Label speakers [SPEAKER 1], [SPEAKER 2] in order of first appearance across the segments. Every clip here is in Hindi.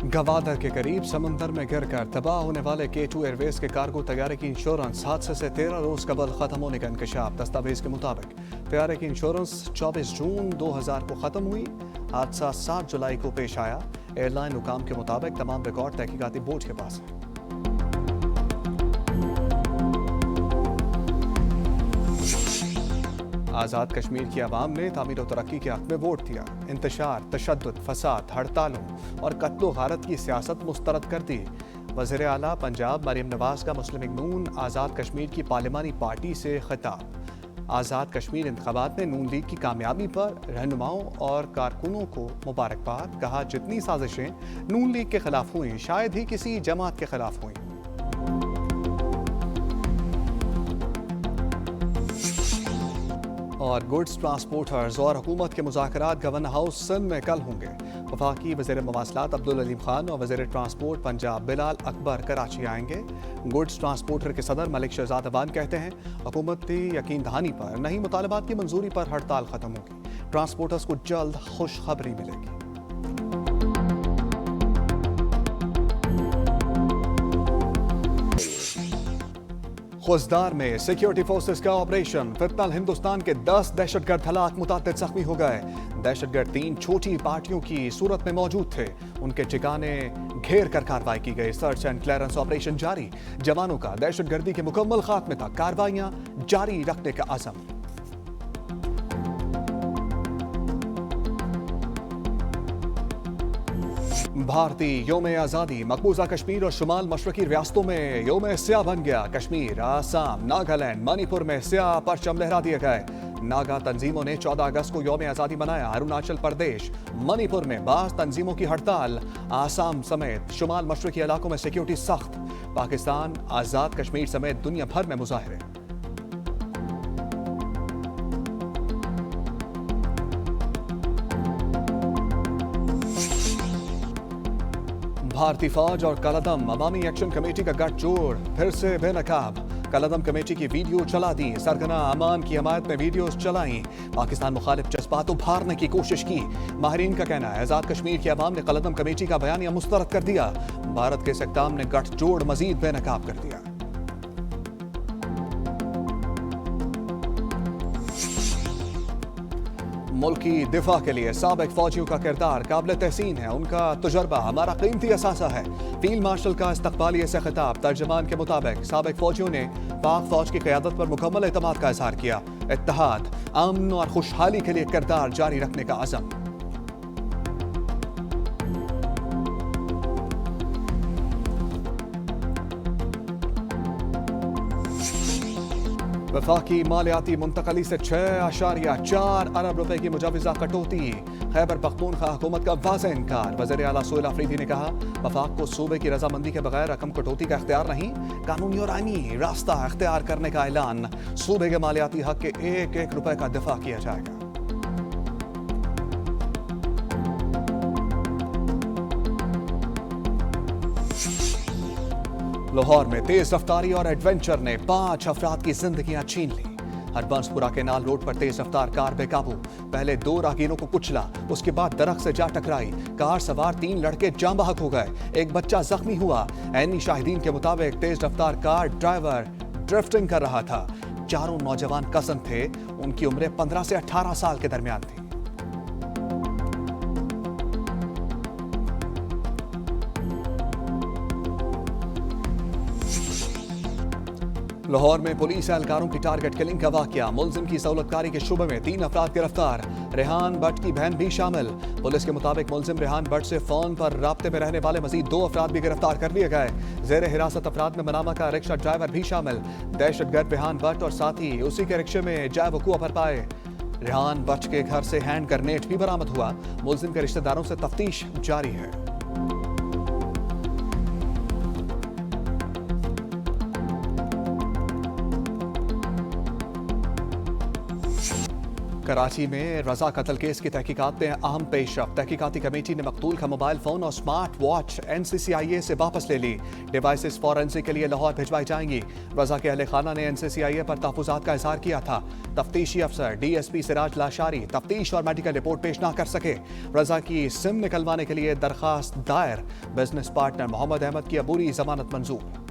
[SPEAKER 1] गवादर के करीब समंदर में गिरकर तबाह होने वाले K2 एयरवेज के कार्गो तैयारे की इंश्योरेंस हादसे से 13 रोज कबल खत्म होने का इंकशाफ। दस्तावेज के मुताबिक तैयारे की इंश्योरेंस 24 जून 2000 को खत्म हुई। हादसा 7 जुलाई को पेश आया। एयरलाइन हुकाम के मुताबिक तमाम रिकॉर्ड तहकीकाती बोर्ड के पास है। आज़ाद कश्मीर की आवाम ने तामीर और तरक्की के हक में वोट दिया। इंतशार, तशद्दुद, फसाद, हड़तालों और कत्लो गारत की सियासत मुस्तरद कर दी। वज़ीर आला पंजाब मरीम नवाज का मुस्लिम लीग नून आज़ाद कश्मीर की पार्लिमानी पार्टी से खिताब। आज़ाद कश्मीर इंतखाबात में नून लीग की कामयाबी पर रहनुमाओं और कारकुनों को मुबारकबाद। कहा, जितनी साजिशें नून लीग के खिलाफ हुई शायद ही किसी जमात के खिलाफ हुई। और गुड्स ट्रांसपोर्टर्स और हुकूमत के मुज़ाकरात गवर्नर हाउस सिंध में कल होंगे। वफाकी वज़ीर मवासलात अब्दुल अलीम खान और वज़ीर ट्रांसपोर्ट पंजाब बिलाल अकबर कराची आएंगे। गुड्स ट्रांसपोर्टर के सदर मलिक शहजाद अबान कहते हैं, हुकूमती यकीन दहानी पर नहीं मुतालबात की मंजूरी पर हड़ताल खत्म होगी। ट्रांसपोर्टर्स को जल्द खुशखबरी मिलेगी। खुजदार में सिक्योरिटी फोर्सेस का ऑपरेशन। फितनल हिंदुस्तान के 10 दहशतगर्द हलाक, मुतादिद जख्मी हो गए। दहशतगर्द 3 छोटी पार्टियों की सूरत में मौजूद थे। उनके ठिकाने घेर कर कार्रवाई की गई। सर्च एंड क्लियरेंस ऑपरेशन जारी। जवानों का दहशतगर्दी के मुकम्मल खात्मे तक कार्रवाइयां जारी रखने का अज़म। भारतीय योम आज़ादी मकबूजा कश्मीर और शुमाल मशरकी रियासतों में योम स्याह बन गया। कश्मीर, आसाम, नागालैंड, मणिपुर में स्याह परचम लहरा दिए गए। नागा तंजीमों ने 14 अगस्त को योम आज़ादी मनाया। अरुणाचल प्रदेश, मणिपुर में बास तंजीमों की हड़ताल। आसाम समेत शुमाल मशरकी इलाकों में सिक्योरिटी सख्त। पाकिस्तान, आज़ाद कश्मीर समेत दुनिया भर में मुजाहरे। भारतीय फौज और कलदम अवामी एक्शन कमेटी का गठजोड़ फिर से बेनकाब। कलदम कमेटी की वीडियो चला दी। सरगना अमान की हमायत में वीडियोस चलाई। पाकिस्तान मुखालिफ जज्बात उभारने की कोशिश की। माहिरीन का कहना है, आज़ाद कश्मीर की अवाम ने कलदम कमेटी का बयानिया मुस्तरद कर दिया। भारत के इस इक़दाम ने गठजोड़ मजीद बेनकाब कर दिया। मुल्की दिफा के लिए साबिक फौजियों का किरदार काबिल तहसीन है। उनका तजुर्बा हमारा कीमती असासा है। फील्ड मार्शल का इस्तकबालिये से खिताब। तर्जमान के मुताबिक साबिक फौजियों ने पाक फौज की क़यादत पर मुकम्मल एतमाद का इजहार किया। इत्तेहाद, अमन और खुशहाली के लिए किरदार जारी रखने का अज़म। वफाकी मालियाती मुंतकली से 6.4 अरब रुपए की मुजवजा कटौती। खैबर पख्तूनख्वा हुकूमत का वाज़ेह इनकार। वज़ीर आला सोहेल अफरीदी ने कहा, वफाक को सूबे की रजामंदी के बगैर रकम कटौती का इख्तियार नहीं, कानूनी और आईनी रास्ता इख्तियार करने का ऐलान। सूबे के मालियाती हक के 1-1 रुपए का दिफा किया जाएगा। लाहौर में तेज रफ्तारी और एडवेंचर ने 5 अफराद की जिंदगियां छीन ली। हरबंसपुरा केनाल रोड पर तेज रफ्तार कार बेकाबू। पहले 2 राहगीरों को कुचला, उसके बाद दरख्त से जा टकराई। कार सवार 3 लड़के जाँ बहक हो गए। एक बच्चा जख्मी हुआ। ऐनी शाहिदीन के मुताबिक तेज रफ्तार कार ड्राइवर ड्रिफ्टिंग कर रहा था। चारों नौजवान कज़न थे। उनकी उम्रें 15 से 18 साल के दरमियान थी। लाहौर में पुलिस एहलकारों की टारगेट किलिंग का वाकया। मुलजिम की सहूलतकारी के शुबे में 3 अफराद गिरफ्तार। रेहान भट्ट की बहन भी शामिल। पुलिस के मुताबिक मुलजिम रेहान भट्ट से फोन पर राब्ते में रहने वाले मजीद 2 अफराद भी गिरफ्तार कर लिए गए। जेर हिरासत अफराद में मनामा का रिक्शा ड्राइवर भी शामिल। दहशतगर्द रेहान भट्ट और साथी उसी के रिक्शे में जाए वकूआ पर पाए। रेहान भट्ट के घर से हैंड ग्रेनेड भी बरामद हुआ। मुलजिम के रिश्तेदारों से तफ्तीश जारी है। कराची में रजा कत्ल केस की तहकीकात में अहम पेशरफ। तहकीकाती कमेटी ने मकतूल का मोबाइल फोन और स्मार्ट वॉच NCCIA से वापस ले ली। डिवाइसेस फॉरेंसिक के लिए लाहौर भिजवाई जाएंगी। रजा के अहले खाना ने NCCIA पर तहफुजात का इजहार किया था। तफ्तीशी अफसर DSP सिराज लाशारी तफ्तीश और मेडिकल रिपोर्ट पेश ना कर सके। रजा की सिम निकलवाने के लिए दरखास्त दायर। बिजनेस पार्टनर मोहम्मद अहमद की अबूरी जमानत मंजूर।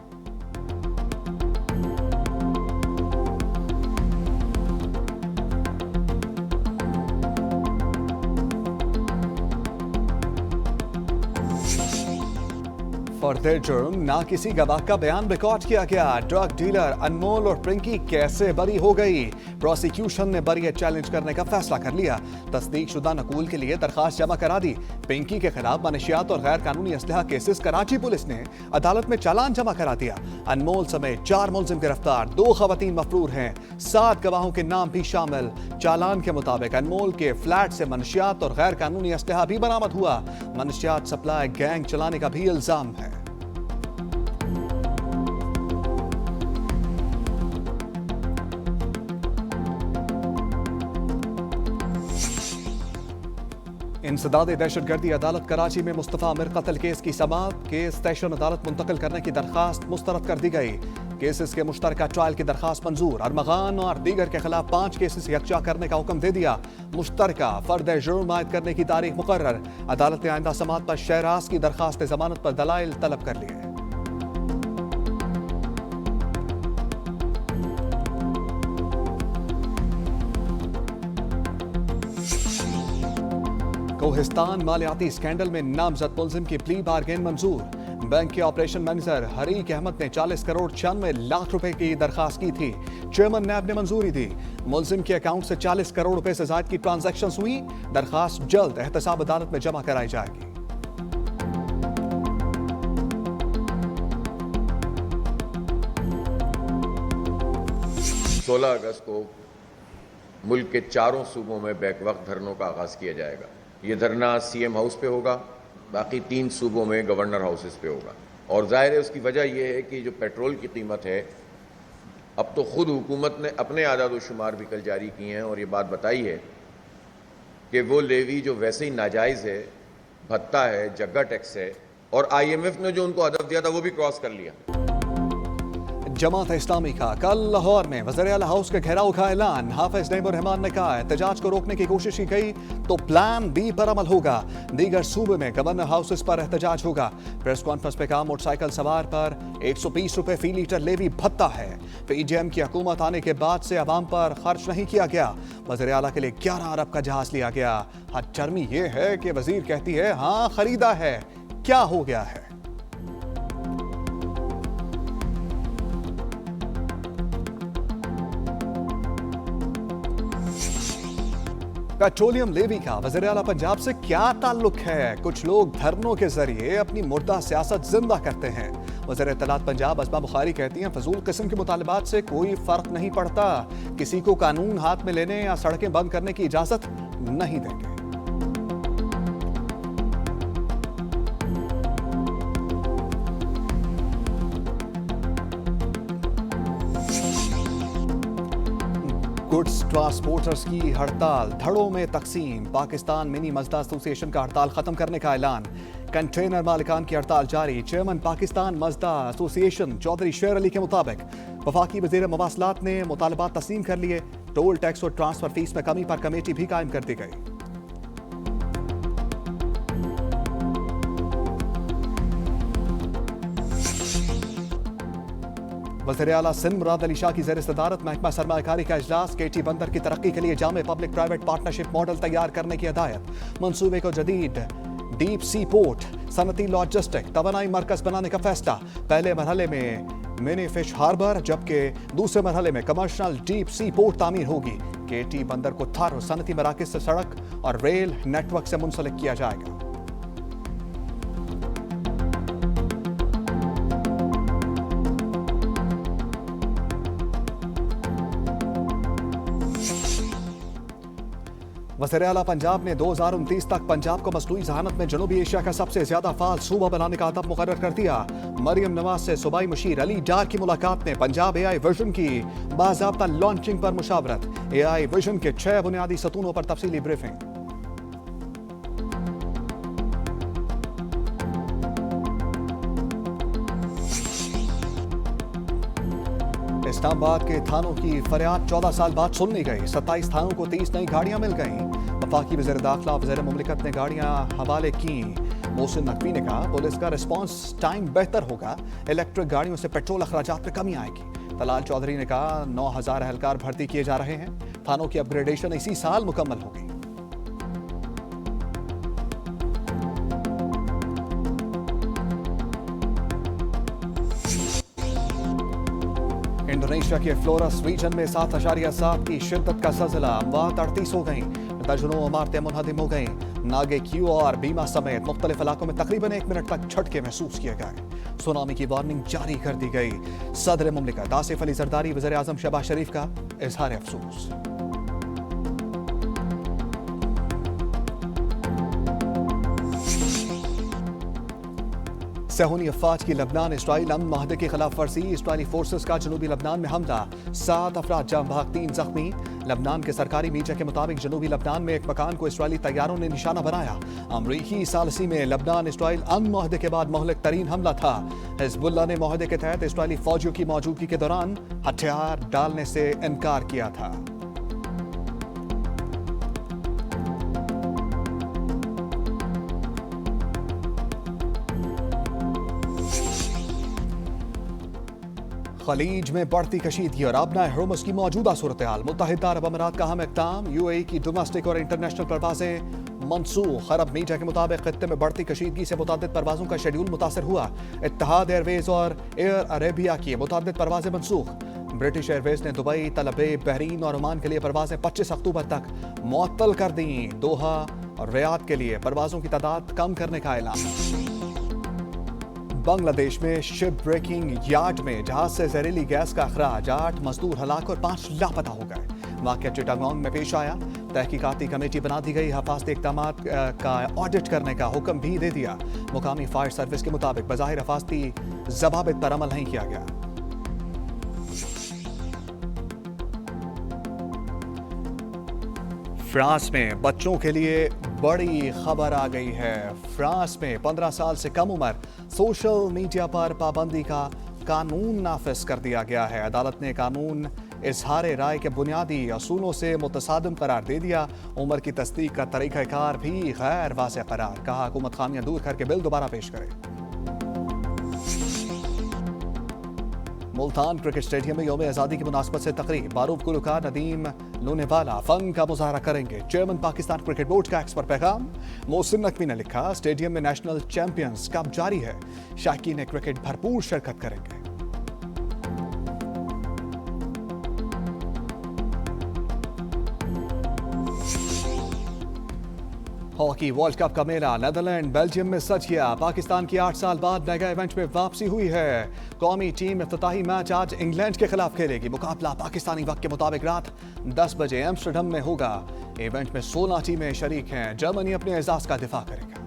[SPEAKER 1] फर्दर जुर्म ना किसी गवाह का बयान रिकॉर्ड किया गया। ड्रग डीलर अनमोल और प्रिंकी कैसे बरी हो गई? प्रोसिक्यूशन ने बरीयत चैलेंज करने का फैसला कर लिया। तस्दीक शुदा नकूल के लिए दरखास्त जमा करा दी। पिंकी के खिलाफ मनशियात और गैर कानूनी असलहा केसेस कराची पुलिस ने अदालत में चालान जमा करा दिया। अनमोल समेत 4 मुलजिम गिरफ्तार, 2 खवातीन मफरूर हैं, 7 गवाहों के नाम भी शामिल। चालान के मुताबिक अनमोल के फ्लैट से मनशियात और गैर कानूनी असलहा भी बरामद हुआ। मनशियात सप्लाई गैंग चलाने का भी इल्जाम है। इंसदादे दहशतगर्दी अदालत कराची में मुस्तफा आमिर कत्ल केस की समाअत। केस सेशन अदालत मुंतकिल करने की दरखास्त मुस्तरद कर दी गई। केसेस के मुश्तरका ट्रायल की दरखास्त मंजूर। अरमगान और दीगर के खिलाफ 5 केसेस यकजा करने का हुक्म दे दिया। मुश्तरका फर्द जुर्म आयद करने की तारीख मुकर्रर। अदालत ने आइंदा समाअत पर शहराज की दरखास्त जमानत पर दलाइल तलब कर लिए। कोहिस्तान मालियाती स्कैंडल में नामजद मुलजिम की प्ली बारगेन मंजूर। बैंक के ऑपरेशन मैनेजर हरीक अहमद ने 40 करोड़ 96 लाख रुपए की दरखास्त की थी। चेयरमैन नैब ने मंजूरी दी। मुलजिम के अकाउंट से 40 करोड़ रुपए से ज्यादा की ट्रांजैक्शंस हुई। दरखास्त जल्द एहतसाब अदालत में जमा कराई जाएगी।
[SPEAKER 2] 16 अगस्त को मुल्क के 4 सूबों में बैक वक्त धरनों का आगाज़ किया जाएगा। ये धरना CM हाउस पे होगा, बाकी 3 सूबों में गवर्नर हाउसेस पे होगा। और जाहिर है उसकी वजह यह है कि जो पेट्रोल की कीमत है, अब तो ख़ुद हुकूमत ने अपने आदाद व शुमार भी कल जारी किए हैं और ये बात बताई है कि वो लेवी जो वैसे ही नाजायज़ है, भत्ता है, जग्गा टैक्स है, और IMF ने जो उनको हदफ दिया था वो भी क्रॉस कर लिया।
[SPEAKER 1] जमात इस्लामी का कल लाहौर में वज़ीर आला हाउस के घेराव का ऐलान। हाफिज नईमुर रहमान ने कहा एहतजाज को रोकने की कोशिश की गई तो प्लान B पर अमल होगा। दीगर सूबे में गवर्नर हाउसेस पर एहतजाज होगा। प्रेस कॉन्फ्रेंस में कहा मोटरसाइकिल सवार पर 120 रुपए फी लीटर लेवी भत्ता है। PGM की हुकूमत आने के बाद से अवाम पर खर्च नहीं किया गया। वज़ीर आला के लिए 11 अरब का जहाज लिया गया। हदचर्मी ये है कि वजीर कहती है हाँ खरीदा है, क्या हो गया है? पेट्रोलियम लेवी का वज़ीर आला पंजाब से क्या ताल्लुक है? कुछ लोग धरनों के जरिए अपनी मुर्दा सियासत जिंदा करते हैं। वज़ीर इत्तलात पंजाब अस्मा बुखारी कहती हैं फजूल किस्म के मुतालबात से कोई फर्क नहीं पड़ता। किसी को कानून हाथ में लेने या सड़कें बंद करने की इजाजत नहीं देंगे। गुड्स ट्रांसपोर्टर्स की हड़ताल, धड़ों में तकसीम। पाकिस्तान मिनी मजदा एसोसिएशन का हड़ताल खत्म करने का ऐलान। कंटेनर मालिकान की हड़ताल जारी। चेयरमैन पाकिस्तान मजदा एसोसिएशन चौधरी शेर अली के मुताबिक वफाकी वज़ीर मवासलात ने मुतालबात तस्लीम कर लिए। टोल टैक्स और ट्रांसफर फीस में कमी पर कमेटी भी कायम कर दी गई। वज़ीर आला सिंध मुराद अली शाह की ज़ेर सदारत महकमा सरमायाकारी का इजलास। KT बंदर की तरक्की के लिए जामे पब्लिक प्राइवेट पार्टनरशिप मॉडल तैयार करने की हिदायत। मंसूबे को जदीद डीप सी पोर्ट, सनती लॉजिस्टिक, तवानाई मरकज बनाने का फैसला। पहले मरहले में मिनी फिश हार्बर, जबकि दूसरे मरहले में कमर्शियल डीप सी पोर्ट तामीर होगी। KT बंदर को थार सनती मराकज से सड़क और रेल नेटवर्क से मुंसलिक किया जाएगा। वज़ीर आला पंजाब ने 2029 तक पंजाब को मसनूई ज़हानत में जनूबी एशिया का सबसे ज्यादा फाल सूबा बनाने का हदफ मुकर्रर कर दिया। मरियम नवाज से सूबाई मुशीर अली डार की मुलाकात में पंजाब AI विजन की बाज़ाब्ता लॉन्चिंग पर मुशावरत। AI विजन के 6 बुनियादी सतूनों पर तफसीली ब्रीफिंग। इस्लामाबाद के थानों की फरियाद 14 साल बाद सुननी गई। 27 थानों को 30 नई गाड़ियां मिल गईं। वफाकी वज़ीर दाखिला वज़ीर मुमलिकत ने गाड़ियां हवाले की। मोहसिन नकवी ने कहा पुलिस का रिस्पांस टाइम बेहतर होगा, इलेक्ट्रिक गाड़ियों से पेट्रोल अखराजात में कमी आएगी। तलाल चौधरी ने कहा 9000 एहलकार भर्ती किए जा रहे हैं। थानों की अपग्रेडेशन इसी साल मुकम्मल होगी। इंडोनेशिया के फ्लोरस रीजन में 7.7 की शिद्दत का ज़लज़ला, अमवात 38 हो गई, दर्जनों इमारतें मुनहदिम हो गईं। नागे क्यू और बीमा समेत मुख्तलिफ इलाकों में तकरीबन 1 मिनट तक झटके महसूस किए गए। सुनामी की वार्निंग जारी कर दी गई। सदर मुमलिकत आसिफ अली जरदारी वज़ीर आज़म शहबाज शरीफ का इजहार अफसोस। सहूनी अफवाज की लबनान इसराइल अमन माहदे की खिलाफ वर्जी। इसराइली फोर्सेस का जनूबी लबनान में हमला, 7 अफराद जाम बहक, 3 जख्मी। लबनान के सरकारी मीडिया के मुताबिक जनूबी लबनान में एक मकान को इसराइली तैयारों ने निशाना बनाया। अमरीकी सालसी में लबनान इसराइल अमन माहदे के बाद महलिक तरीन हमला था। हिजबुल्लाह ने माहदे के तहत इसराइली फौजियों की मौजूदगी के दौरान हथियार डालने से इनकार किया था। खलीज में बढ़ती कशीदगी और आबना हुर्मुज़ की मौजूदा सूरत हाल। मुत्तहिदा अरब अमीरात का अहम इक़दाम, UAE की डोमेस्टिक और इंटरनेशनल परवाजें मनसूख। अरब मीडिया के मुताबिक खित्ते में बढ़ती कशीदगी से मुतादिद परवाजों का शेड्यूल मुतासर हुआ। इत्तेहाद एयरवेज और एयर अरेबिया की मुतादिद परवाजें मनसूख। ब्रिटिश एयरवेज ने दुबई, तलबे, बहरीन और ओमान के लिए परवाजें 25 अक्टूबर तक मुअत्तल कर दी। दोहा और रियाद के लिए परवाजों की तादाद कम करने का ऐलान। बांग्लादेश में शिप ब्रेकिंग यार्ड में जहाज से जहरीली गैस का अखराज, 8 मजदूर हलाक और 5 लापता हो गए। वाक़या चिटागोंग में पेश आया। तहकीकाती कमेटी बना दी गई। हिफाजती इक़दामात का ऑडिट करने का हुक्म भी दे दिया। मुकामी फायर सर्विस के मुताबिक बज़ाहिर हिफाजती ज़वाबित पर अमल नहीं किया गया। फ्रांस में बच्चों के लिए बड़ी खबर आ गई है। फ्रांस में 15 साल से कम उम्र सोशल मीडिया पर पाबंदी का कानून नाफिज कर दिया गया है। अदालत ने कानून इजहार राय के बुनियादी असूलों से मुतसादिम करार दे दिया। उम्र की तस्दीक का तरीक़ाकार भी गैर वाज़ेह करार। कहा हुकूमत खामियां दूर करके बिल दोबारा पेश करे। मुल्तान क्रिकेट स्टेडियम में यौम आज़ादी की मुनासबत से तकरीब। मारूफ गुलकार नदीम लूनेवाला फन का मुजाहरा करेंगे। चेयरमैन पाकिस्तान क्रिकेट बोर्ड का एक्स पर पैगाम। मोहसिन नकवी ने लिखा स्टेडियम में नेशनल चैंपियंस कप जारी है, शाकीन क्रिकेट भरपूर शिरकत करेंगे। हॉकी वर्ल्ड कप का मेला नेदरलैंड बेल्जियम में सज गया। पाकिस्तान की 8 साल बाद मेगा इवेंट में वापसी हुई है। कौमी टीम इफ्तिताही मैच आज इंग्लैंड के खिलाफ खेलेगी। मुकाबला पाकिस्तानी वक्त के मुताबिक रात 10 बजे एम्स्टरडम में होगा। इवेंट में 16 टीमें शरीक हैं। जर्मनी अपने एजाज का दिफा करेगा।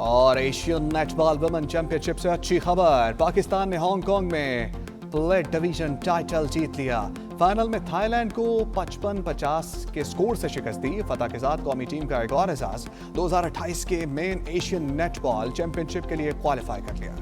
[SPEAKER 1] और एशियन नेटबॉल वुमेन चैंपियनशिप से अच्छी खबर, पाकिस्तान ने हांगकांग में प्लेट डिवीजन टाइटल जीत लिया। फाइनल में थाईलैंड को 55-50 के स्कोर से शिकस्त दी। फतह के साथ कौमी टीम का एक और एजाज 2028 के मेन एशियन नेटबॉल चैंपियनशिप के लिए क्वालिफाई कर लिया।